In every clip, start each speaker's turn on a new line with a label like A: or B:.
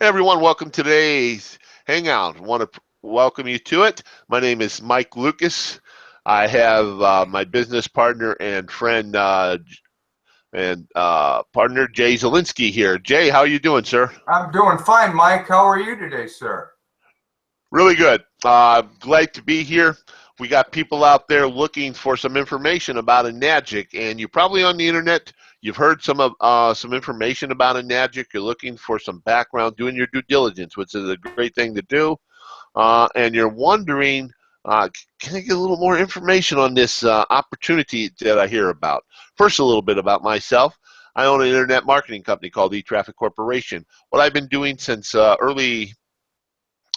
A: Hey everyone, welcome to today's Hangout. I want to welcome you to it. My name is Mike Lucas. I have my business partner and friend partner Jay Zielinski here. Jay, how are you doing, sir?
B: I'm doing fine, Mike. How are you today, sir?
A: Really good. Glad to be here. We got people out there looking for some information about Enagic, and you're probably on the internet. You've heard some information about Enagic. You're looking for some background, doing your due diligence, which is a great thing to do. And you're wondering, can I get a little more information on this opportunity that I hear about? First, a little bit about myself. I own an internet marketing company called eTraffic Corporation. What I've been doing since early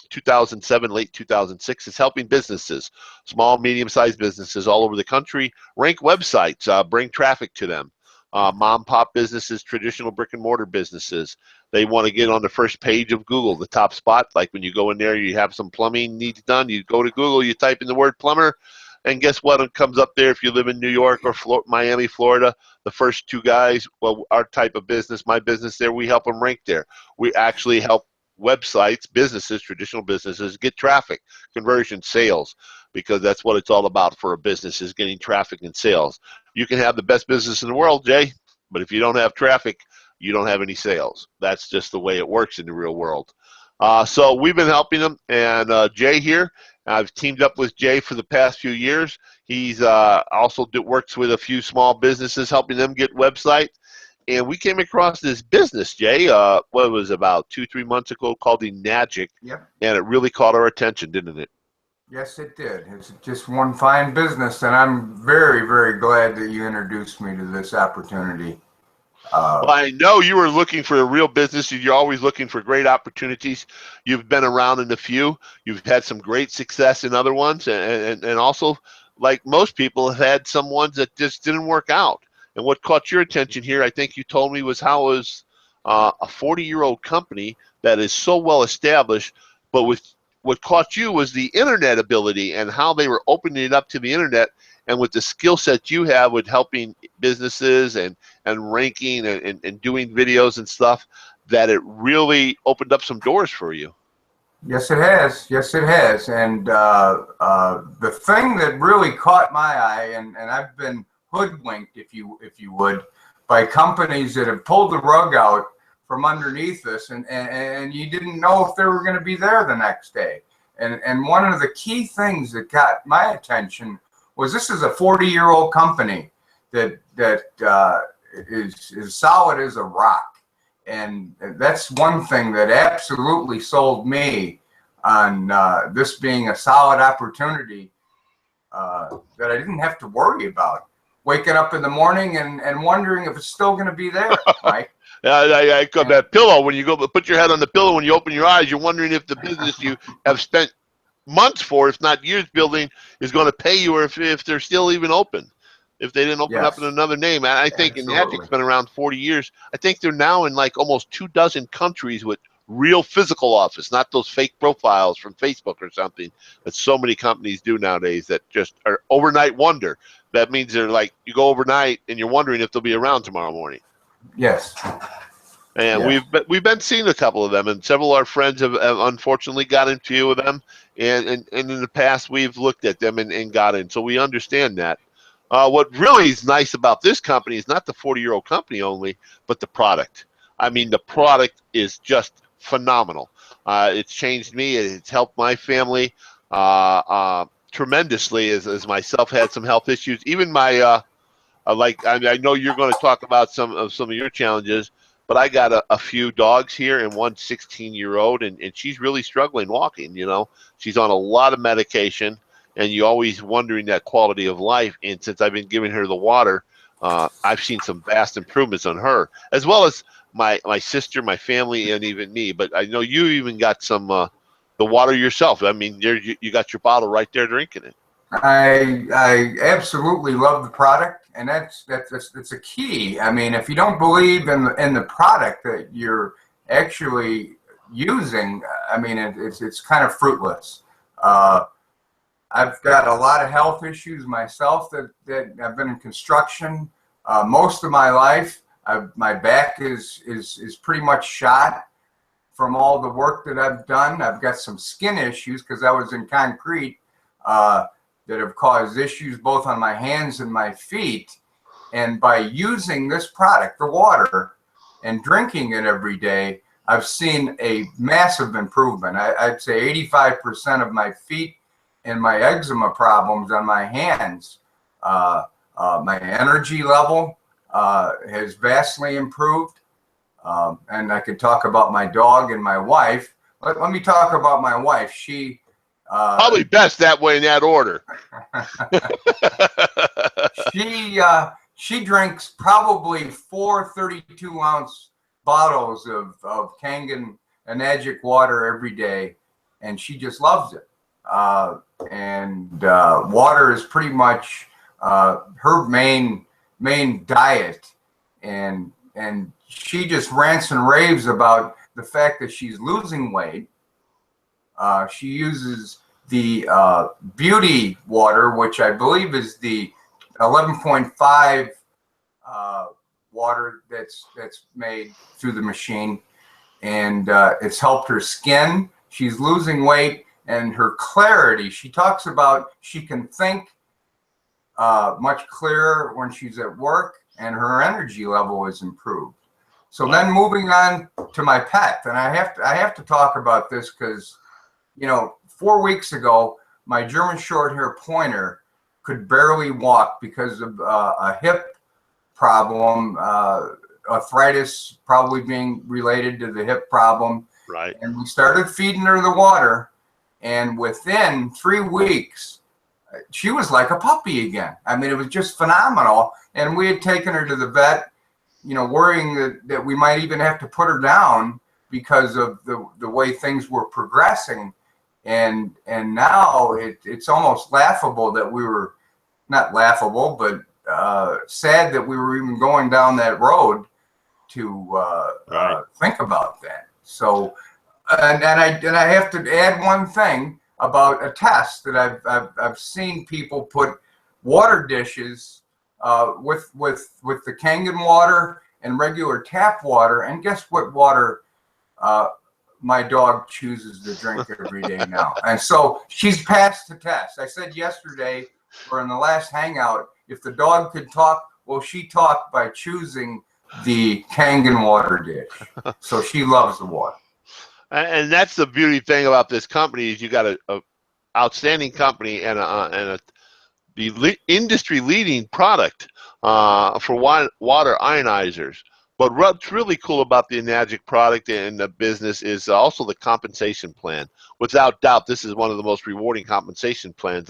A: 2007, late 2006 is helping businesses, small, medium-sized businesses all over the country, rank websites, bring traffic to them. Mom-pop businesses, traditional brick-and-mortar businesses, they want to get on the first page of Google, the top spot. Like when you go in there, you have some plumbing needs done, you go to Google, you type in the word plumber, and guess what? It comes up there if you live in New York or Miami, Florida. The first two guys, well, our type of business, my business there, we help them rank there. We actually help websites, businesses, traditional businesses, get traffic, conversion, sales, because that's what it's all about for a business, is getting traffic and sales. You can have the best business in the world, Jay, but if you don't have traffic, you don't have any sales. That's just the way it works in the real world. So we've been helping them, and Jay here, I've teamed up with Jay for the past few years. He's also works with a few small businesses, helping them get websites. And we came across this business, Jay, what was about 2-3 months ago, called Enagic,
B: Yep.
A: and it really caught our attention, didn't it?
B: Yes, it did. It's just one fine business, and I'm very, very glad that you introduced me to this opportunity.
A: Well, I know you were looking for a real business. You're always looking for great opportunities. You've been around in a few. You've had some great success in other ones, and also, like most people, have had some ones that just didn't work out. And what caught your attention here, I think you told me, was how it was a 40-year-old company that is so well established, but with what caught you was the internet ability and how they were opening it up to the internet, and with the skill set you have with helping businesses and ranking and doing videos and stuff, that it really opened up some doors for you.
B: Yes, it has. Yes, it has. And the thing that really caught my eye, and I've been hoodwinked, if you would, by companies that have pulled the rug out from underneath us, and you didn't know if they were going to be there the next day. And one of the key things that got my attention was this is a 40-year-old company that is solid as a rock. And that's one thing that absolutely sold me on this being a solid opportunity that I didn't have to worry about waking up in the morning and wondering if it's still going to be there, Mike.
A: I got that pillow. When you go put your head on the pillow, when you open your eyes, you're wondering if the business you have spent months for, if not years building, is going to pay you, or if they're still even open. If they didn't open up in
B: Yes,
A: another name. I think
B: absolutely.
A: Enagic's been around 40 years. I think they're now in like almost 24 countries with real physical office, not those fake profiles from Facebook or something that so many companies do nowadays that just are overnight wonder. That means they're like, you go overnight and you're wondering if they'll be around tomorrow morning.
B: Yes,
A: And
B: yes.
A: we've been seeing a couple of them, and several of our friends have unfortunately got in a few of them, and in the past we've looked at them and got in, so we understand that. What really is nice about this company is not the 40-year-old company only, but the product. I mean, the product is just phenomenal. It's changed me. It's helped my family tremendously. As myself had some health issues, even my I know you're going to talk about some of your challenges, but I got a few dogs here and one 16-year-old, and she's really struggling walking. You know, she's on a lot of medication, and you always wondering that quality of life. And since I've been giving her the water, I've seen some vast improvements on her, as well as my sister, my family, and even me. But I know you even got some the water yourself. I mean, you got your bottle right there drinking it.
B: I absolutely love the product, and that's a key. I mean, if you don't believe in the product that you're actually using, I mean, it's kind of fruitless. I've got a lot of health issues myself that I've been in construction most of my life. My back is pretty much shot from all the work that I've done. I've got some skin issues because I was in concrete that have caused issues both on my hands and my feet. And by using this product, the water, and drinking it every day, I've seen a massive improvement. I'd say 85% of my feet and my eczema problems on my hands, my energy level has vastly improved. And I could talk about my dog and my wife. Let me talk about my wife. She
A: probably best that way in that order.
B: She drinks probably 4 32-ounce bottles of Kangen Enagic water every day, and she just loves it. Water is pretty much her main diet, and she just rants and raves about the fact that she's losing weight. She uses the beauty water, which I believe is the 11.5 water that's made through the machine, and it's helped her skin. She's losing weight, and her clarity. She talks about she can think much clearer when she's at work, and her energy level is improved. So then moving on to my pet, and I have to talk about this because, 4 weeks ago, my German Shorthair Pointer could barely walk because of a hip problem, arthritis probably being related to the hip problem.
A: Right.
B: And we started feeding her the water, and within 3 weeks, she was like a puppy again. I mean, it was just phenomenal. And we had taken her to the vet, worrying that we might even have to put her down because of the way things were progressing. And now it's almost laughable that we were, not laughable, but sad that we were even going down that road to think about that. So, and I have to add one thing about a test that I've seen people put water dishes with the Kangen water and regular tap water, and guess what water my dog chooses to drink every day now. And so she's passed the test. I said yesterday, or in the last hangout, if the dog could talk, well, she talked by choosing the Kangen water dish. So she loves the water.
A: And that's the beauty thing about this company is you got a outstanding company and the industry leading product for water ionizers. But what's really cool about the Enagic product and the business is also the compensation plan. Without doubt, this is one of the most rewarding compensation plans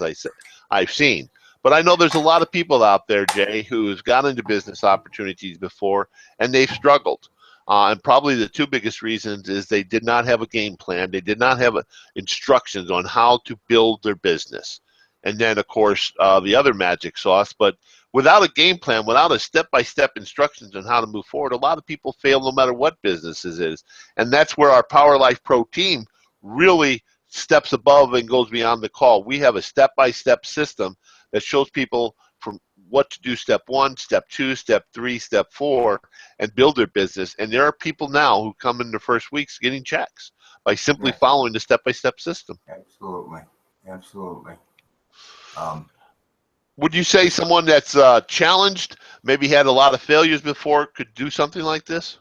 A: I've seen. But I know there's a lot of people out there, Jay, who's got into business opportunities before, and they've struggled. And probably the two biggest reasons is they did not have a game plan. They did not have instructions on how to build their business. And then, of course, the other magic sauce. But without a game plan, without a step-by-step instructions on how to move forward, a lot of people fail no matter what business it is. And that's where our PowerLife Pro team really steps above and goes beyond the call. We have a step-by-step system that shows people from what to do step 1, step 2, step 3, step 4, and build their business. And there are people now who come in their first weeks getting checks by simply following the step-by-step system.
B: Absolutely. Absolutely.
A: Would you say someone that's challenged, maybe had a lot of failures before, could do something like this?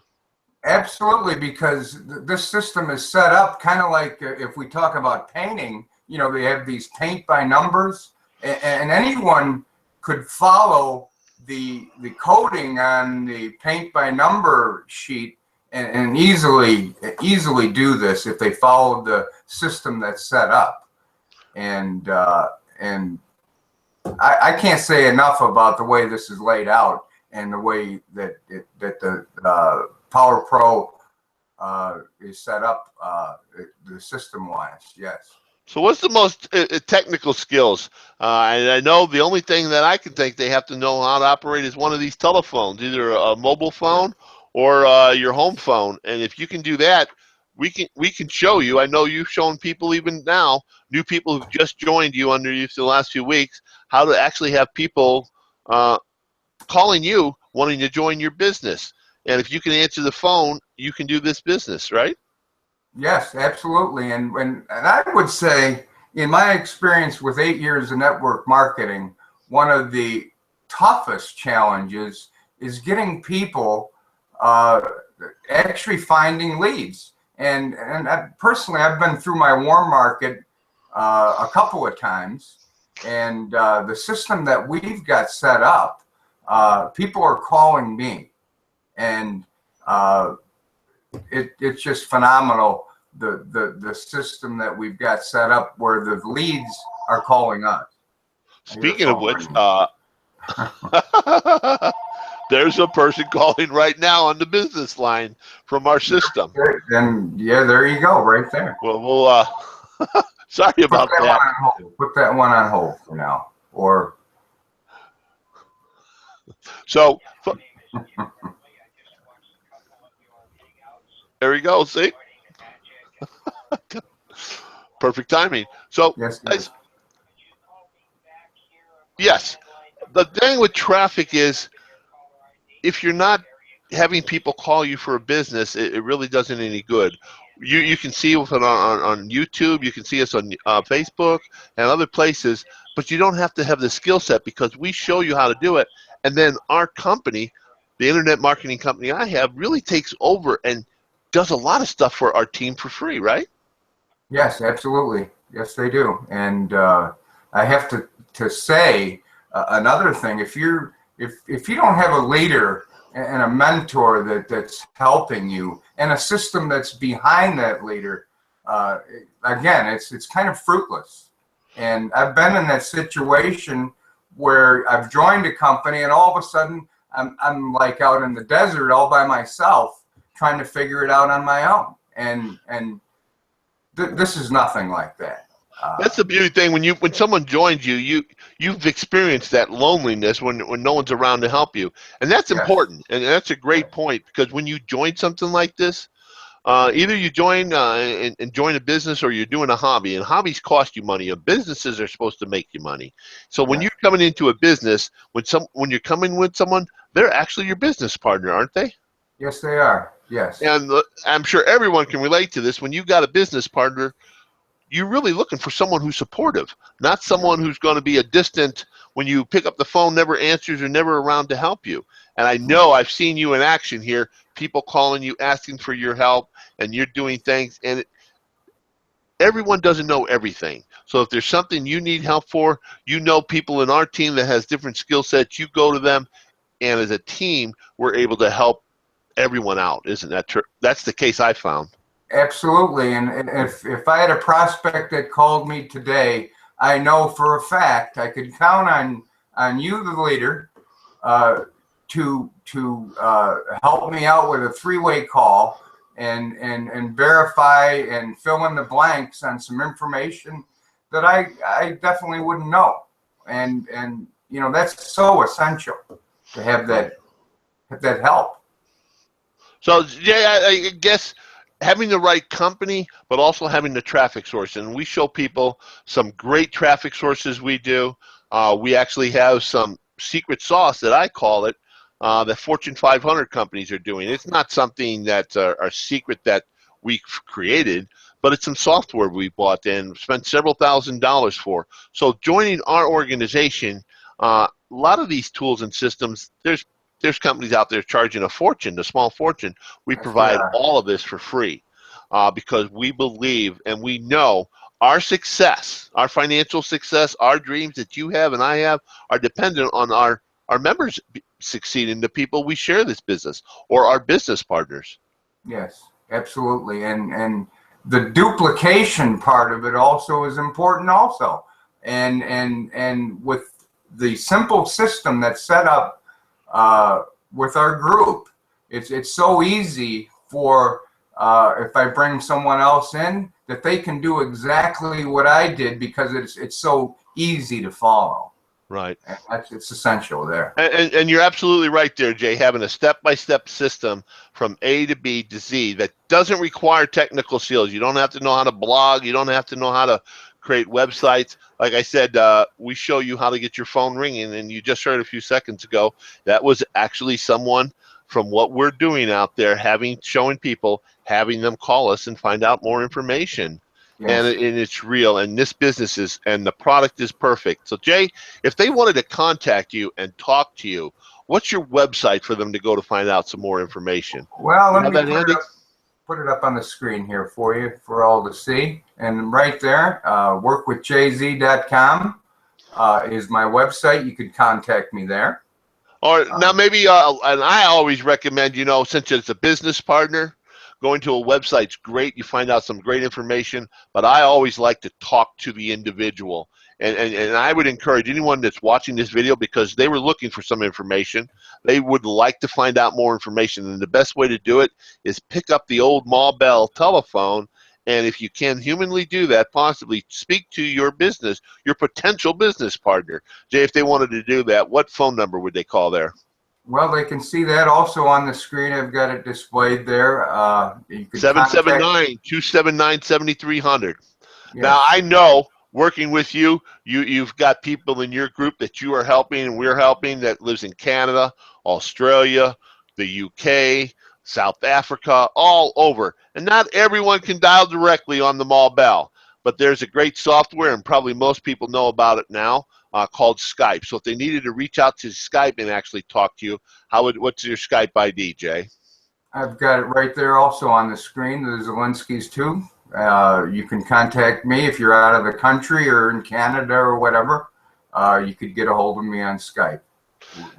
B: Absolutely, because this system is set up kind of like if we talk about painting, they have these paint by numbers, and anyone could follow the coding on the paint by number sheet and easily do this if they followed the system that's set up. And I can't say enough about the way this is laid out and the way that the Power Pro is set up, the system-wise. Yes.
A: So what's the most technical skills? And I know the only thing that I can think they have to know how to operate is one of these telephones, either a mobile phone or your home phone. And if you can do that, we can show you. I know you've shown people even now, new people who've just joined you under you for the last few weeks, how to actually have people calling you wanting to join your business. And if you can answer the phone, you can do this business, right?
B: Yes, absolutely. And I would say, in my experience with 8 years of network marketing, one of the toughest challenges is getting people uh, actually finding leads. And personally, I've been through my warm market a couple of times, and the system that we've got set up, people are calling me, and uh, it's just phenomenal. The system that we've got set up where the leads are calling us. I hear a
A: Speaking of
B: phone
A: which,
B: ringing.
A: there's a person calling right now on the business line from our system.
B: Then yeah, there you go, right there.
A: Well, sorry
B: Put
A: about
B: that one
A: that.
B: on hold. Put that one on hold for now. Or
A: So there we go. See, perfect timing. So,
B: yes, it is.
A: guys, yes, the thing with traffic is if you're not having people call you for a business, it really doesn't any good. You can see it on YouTube, you can see us on Facebook and other places, but you don't have to have the skill set because we show you how to do it. And then our company, the internet marketing company I have, really takes over and does a lot of stuff for our team for free, right?
B: Yes, absolutely. Yes, they do. And I have to say another thing. If you don't have a leader and a mentor that's helping you, and a system that's behind that leader, uh, again, it's kind of fruitless. And I've been in that situation where I've joined a company, and all of a sudden I'm like out in the desert all by myself, trying to figure it out on my own. And this is nothing like that.
A: That's the beauty thing when someone joins you, you've experienced that loneliness when no one's around to help you, and that's
B: Yes,
A: important, and that's a great point because when you join something like this, either you join and join a business or you're doing a hobby, and hobbies cost you money, and businesses are supposed to make you money. So when
B: yes,
A: you're coming into a business, when you're coming with someone, they're actually your business partner, aren't they?
B: yes, they are. Yes,
A: And I'm sure everyone can relate to this. When you've got a business partner, you're really looking for someone who's supportive, not
B: yeah,
A: someone who's going to be a distant, when you pick up the phone, never answers or never around to help you. And I
B: yeah.
A: know I've seen you in action here, people calling you, asking for your help, and you're doing things. And everyone doesn't know everything. So if there's something you need help for, you know people in our team that has different skill sets, you go to them. And as a team, we're able to help everyone out. Isn't that true? That's the case I found.
B: Absolutely. And if I had a prospect that called me today, I know for a fact I could count on you, the leader, to help me out with a three-way call and verify and fill in the blanks on some information that I definitely wouldn't know. And you know, that's so essential to have that help.
A: So, yeah, I guess having the right company, but also having the traffic source. And we show people some great traffic sources we do. We actually have some secret sauce that I call it that Fortune 500 companies are doing. It's not something that are secret that we created, but it's some software we bought and spent several $1,000s for. So joining our organization, a lot of these tools and systems, there's companies out there charging a fortune, a small fortune. We
B: Yes, they
A: provide
B: are.
A: all of this for free because we believe and we know our success, our financial success, our dreams that you have and I have are dependent on our members succeeding, the people we share this business or our business partners.
B: Yes, absolutely. And the duplication part of it also is important also. And with the simple system that's set up with our group, it's so easy for if I bring someone else in that they can do exactly what I did because it's so easy to follow.
A: Right.
B: And it's essential there.
A: And you're absolutely right there, Jay. Having a step-by-step system from A to B to Z that doesn't require technical skills. You don't have to know how to blog. You don't have to know how to create websites. Like I said, we show you how to get your phone ringing, and you just heard a few seconds ago that was actually someone from what we're doing out there, showing people, having them call us and find out more information.
B: Yes.
A: And it's real, and this business is, and the product is perfect. So Jay, if they wanted to contact you and talk to you, what's your website for them to go to find out some more information?
B: Well,
A: You
B: let
A: have
B: me
A: that handy?
B: put it up on the screen here for you, for all to see. And right there, workwithjz.com is my website. You could contact me there.
A: Or now maybe, and I always recommend, since it's a business partner, going to a website's great. You find out some great information, but I always like to talk to the individual. And I would encourage anyone that's watching this video, because they were looking for some information. They would like to find out more information. And the best way to do it is pick up the old Ma Bell telephone. And if you can humanly do that, possibly speak to your business, your potential business partner. Jay, if they wanted to do that, what phone number would they call there?
B: Well, they can see that also on the screen. I've got it displayed there. You could
A: 779-279-7300.
B: Yes.
A: Now, I know working with you, you've got people in your group that you are helping and we're helping that lives in Canada, Australia, the UK, South Africa, all over. And not everyone can dial directly on the Ma Bell, but there's a great software, and probably most people know about it now, called Skype. So if they needed to reach out to Skype and actually talk to you, what's your Skype ID, Jay?
B: I've got it right there also on the screen. The Zelinskis too. You can contact me if you're out of the country or in Canada or whatever. You could get a hold of me on Skype.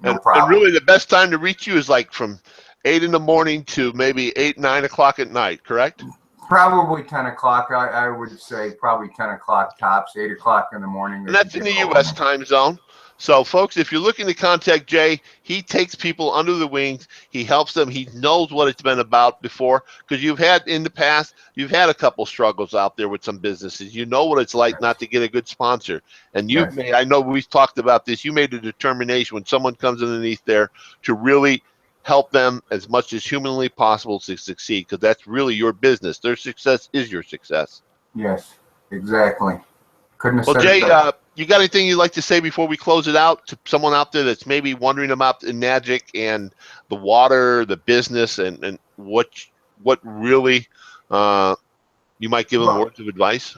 B: No problem.
A: And really the best time to reach you is like from 8 in the morning to maybe 8, 9 o'clock at night, correct?
B: Probably 10 o'clock. I would say probably 10 o'clock tops, 8 o'clock in the morning.
A: And that's in the U.S. time zone. So, folks, if you're looking to contact Jay, he takes people under the wings. He helps them. He knows what it's been about before, because you've had a couple struggles out there with some businesses. You know what it's like not to get a good sponsor. And I know we've talked about this, you made a determination when someone comes underneath there to really help them as much as humanly possible to succeed, because that's really your business. Their success is your success.
B: Yes, exactly. Couldn't have
A: Well,
B: said
A: Jay,
B: it better.
A: you got anything you'd like to say before we close it out to someone out there that's maybe wondering about Enagic and the water, the business, and what really you might give them words of advice?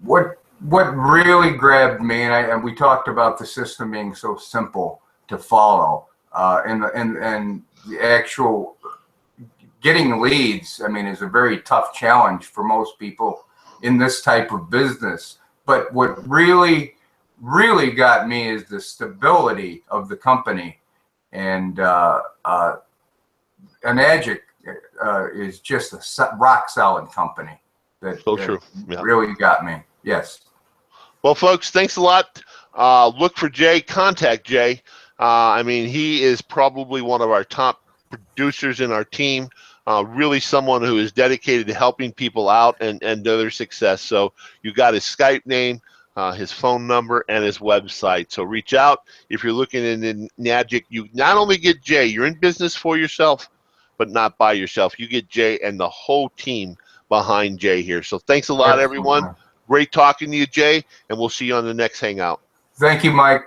B: What really grabbed me, and we talked about the system being so simple to follow, and the actual getting leads, I mean, is a very tough challenge for most people in this type of business. But what really got me is the stability of the company, and Enagic is just a rock solid company.
A: True. Yeah.
B: Really got me. Yes.
A: Well, folks, thanks a lot. Look for Jay. Contact Jay. I mean, he is probably one of our top producers in our team. Really someone who is dedicated to helping people out and their success. So you got his Skype name, his phone number, and his website. So reach out. If you're looking in Enagic, you not only get Jay, you're in business for yourself, but not by yourself. You get Jay and the whole team behind Jay here. So thanks a lot, everyone. Great talking to you, Jay, and we'll see you on the next Hangout.
B: Thank you, Mike.